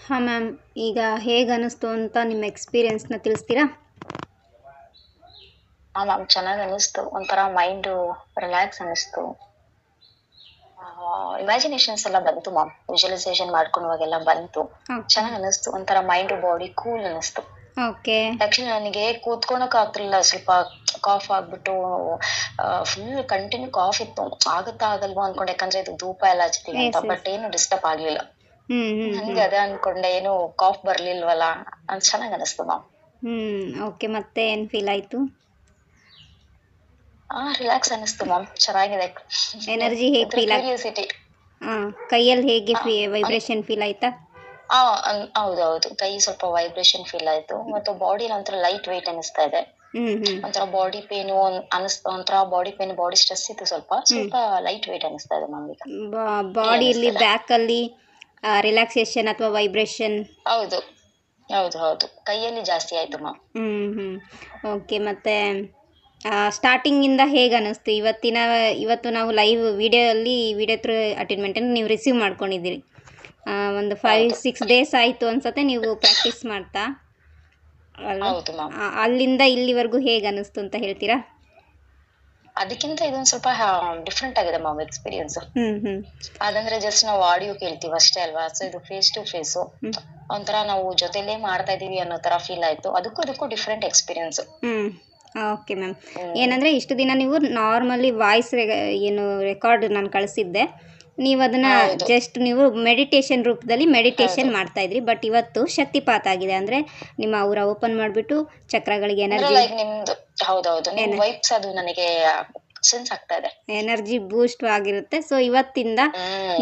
ಹಾಂ ಮ್ಯಾಮ್, ಈಗ ಹೇಗೆ ಅನ್ನಿಸ್ತು ಅಂತ ನಿಮ್ಮ ಎಕ್ಸ್ಪೀರಿಯನ್ಸ್ನ ತಿಳಿಸ್ತೀರಾ? ಹಾಂ ಮ್ಯಾಮ್, ಚೆನ್ನಾಗಿ ಅನಿಸ್ತು. ಒಂಥರ ಮೈಂಡು ರಿಲ್ಯಾಕ್ಸ್ ಅನಿಸ್ತು. ಇಮ್ಯಾಜಿನೇಷನ್ಸ್ ಎಲ್ಲ ಬಂತು ಮ್ಯಾಮ್, ವಿಜುವಲೈಸೇಷನ್ ಮಾಡ್ಕೊಳ್ಳುವಾಗೆಲ್ಲ ಬಂತು. ಓಕೆ ಚೆನ್ನಾಗಿ ಅನಿಸ್ತು. ಒಂಥರ ಮೈಂಡು ಬಾಡಿ ಕೂಲ್ ಅನಿಸ್ತು. ಓಕೆ ಆಕ್ಚುಲಿ ನನಗೆ ಕೂತ್ಕೊಳಕ್ ಆಗ್ತಿರ್ಲಿಲ್ಲ. ಸ್ವಲ್ಪ ಕಾಫ್ ಆಗ್ಬಿಟ್ಟು ಫುಲ್ ಕಂಟಿನ್ಯೂ ಕಾಫ್ ಇತ್ತು. ಆಗುತ್ತಾ ಆಗಲ್ವಾ ಅನ್ಕೊಂಡೆ, ಯಾಕಂದ್ರೆ ಇದು ಧೂಪ ಎಲ್ಲ ಹಚ್ತೀವಿ ಅಂತ. ಎಸ್ ಎಸ್ ಬಟ್ ಏನು ಡಿಸ್ಟರ್ಬ್ ಆಗ್ಲಿಲ್ಲ. ಹ್ಞೂ ಹ್ಞೂ ಹ್ಞೂ ನನ್ಗೆ ಅದೇ ಅನ್ಕೊಂಡೆ, ಏನು ಕಾಫ್ ಬರ್ಲಿಲ್ವಲ್ಲ ಅಂತ. ಚೆನ್ನಾಗಿ ಅನಿಸ್ತು ಮ್ಯಾಮ್. ಓಕೆ, ಮತ್ತೆ ಏನು ಫೀಲ್ ಆಯಿತು? ರಿಲ್ಯಾಕ್ಸ್ ಅನಿಸ್ತು ಮ್ಯಾಮ್. ಚೆನ್ನಾಗಿದೆ. ಎನರ್ಜಿ ಹೇಗೆ ಫೀಲ್ ಆಯ್ತು? ಕ್ಯೂರಿಯಾಸಿಟಿ. ಕೈಯಲ್ಲಿ ಹೇಗೆ ಆ, ವೈಬ್ರೇಷನ್ ಫೀಲ್ ಆಯ್ತಾ? ಹೌದೌದು. ಕೈ ಸ್ವಲ್ಪ ವೈಬ್ರೇಷನ್ ಫೀಲ್ ಆಯ್ತು. ಮತ್ತು ಬಾಡಿ ಒಂಥರ ಲೈಟ್ ವೆಯ್ಟ್ ಅನಿಸ್ತಾ ಇದೆ. ಒಂಥರ ಬಾಡಿ ಪೇನು ಅನಿಸ್ತಾ, ಒಂಥರ ಬಾಡಿ ಪೇನ್, ಬಾಡಿ ಸ್ಟ್ರೆಸ್ ಇತ್ತು. ಸ್ವಲ್ಪ ಲೈಟ್ ವೆಯ್ಟ್ ಅನಿಸ್ತಾ ಇದೆ ಮ್ಯಾಮ್. ಈಗ ಬಾಡಿಯಲ್ಲಿ ಅನಿಸ್ತಿಲ್ಲ. ಬ್ಯಾಕಲ್ಲಿ ರಿಲ್ಯಾಕ್ಸೇಷನ್ ಅಥವಾ ವೈಬ್ರೇಷನ್? ಹೌದು ಹೌದು ಹೌದು, ಕೈಯಲ್ಲಿ ಜಾಸ್ತಿ ಆಯ್ತು ಮ್ಯಾಮ್. ಹ್ಞೂ ಓಕೆ, ಮತ್ತು ಸ್ಟಾರ್ಟಿಂಗಿಂದ ಹೇಗೆ ಅನ್ನಿಸ್ತು? ಇವತ್ತು ನಾವು ಲೈವ್ ವಿಡಿಯೋ ಥ್ರೂ ಅಟೆಂಡ್ಮೆಂಟನ್ನು ನೀವು ರಿಸೀವ್ ಮಾಡ್ಕೊಂಡಿದ್ದೀರಿ. ಒಂದು 5-6 ಡೇಸ್ ಆಯಿತು ಅನ್ಸುತ್ತೆ ನೀವು ಪ್ರಾಕ್ಟೀಸ್ ಮಾಡ್ತಾ ಅಲ್ವಾ? ಹೌದು ಮ್ಯಾಮ್. ಅಲ್ಲಿಂದ ಇಲ್ಲಿವರೆಗೂ ಹೇಗೆ ಅನ್ನಿಸ್ತು ಅಂತ ಹೇಳ್ತೀರಾ? ಅದಕ್ಕಿಂತ ಇದೊಂದು ಸ್ವಲ್ಪ ಡಿಫ್ರೆಂಟ್ ಆಗಿದೆ ಮ್ಯಾಮ್ ಎಕ್ಸ್ಪೀರಿಯನ್ಸ್. ಹ್ಞೂ ಅದಂದ್ರೆ ಜಸ್ಟ್ ನಾವು ಆಡಿಯೋ ಕೇಳ್ತೀವಿ ಅಷ್ಟೇ ಅಲ್ವಾ. ಸೊ ಇದು ಫೇಸ್ ಟು ಫೇಸು. ಒಂಥರ ನಾವು ಜೊತೆಲೇ ಮಾಡ್ತಾ ಇದೀವಿ ಅನ್ನೋ ತರ ಫೀಲ್ ಆಯ್ತು. ಅದಕ್ಕೂ ಡಿಫ್ರೆಂಟ್ ಎಕ್ಸ್ಪೀರಿಯನ್ಸ್. ಓಕೆ ಮ್ಯಾಮ್, ಏನಂದರೆ ಇಷ್ಟು ದಿನ ನೀವು ನಾರ್ಮಲಿ ವಾಯ್ಸ್ ರೆಕಾರ್ಡ್ ನಾನು ಕಳಿಸಿದ್ದೆ, ನೀವು ಅದನ್ನು ಜಸ್ಟ್ ನೀವು ಮೆಡಿಟೇಷನ್ ರೂಪದಲ್ಲಿ ಮೆಡಿಟೇಷನ್ ಮಾಡ್ತಾಯಿದ್ರಿ. ಬಟ್ ಇವತ್ತು ಶಕ್ತಿಪಾತ ಆಗಿದೆ, ಅಂದರೆ ನಿಮ್ಮ ಅವರ ಓಪನ್ ಮಾಡಿಬಿಟ್ಟು ಚಕ್ರಗಳಿಗೆ ಎನರ್ಜಿ, ಲೈಕ್ ನಿಮ್ದು ಹೌದೌದು, ನಿಮ್ ವೈಬ್ಸ್ ಅದು ನನಗೆ ಸೆನ್ಸ್ ಆಗ್ತಾ ಇದೆ. ಎನರ್ಜಿ ಬೂಸ್ಟ್ ಆಗಿರುತ್ತೆ. ಸೊ ಇವತ್ತಿಂದ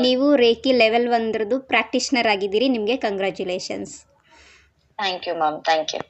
ನೀವು ರೇಖಿ ಲೆವೆಲ್ 1 ಪ್ರಾಕ್ಟೀಷನರ್ ಆಗಿದ್ದೀರಿ. ನಿಮಗೆ congratulations. Thank you ma'am, thank you.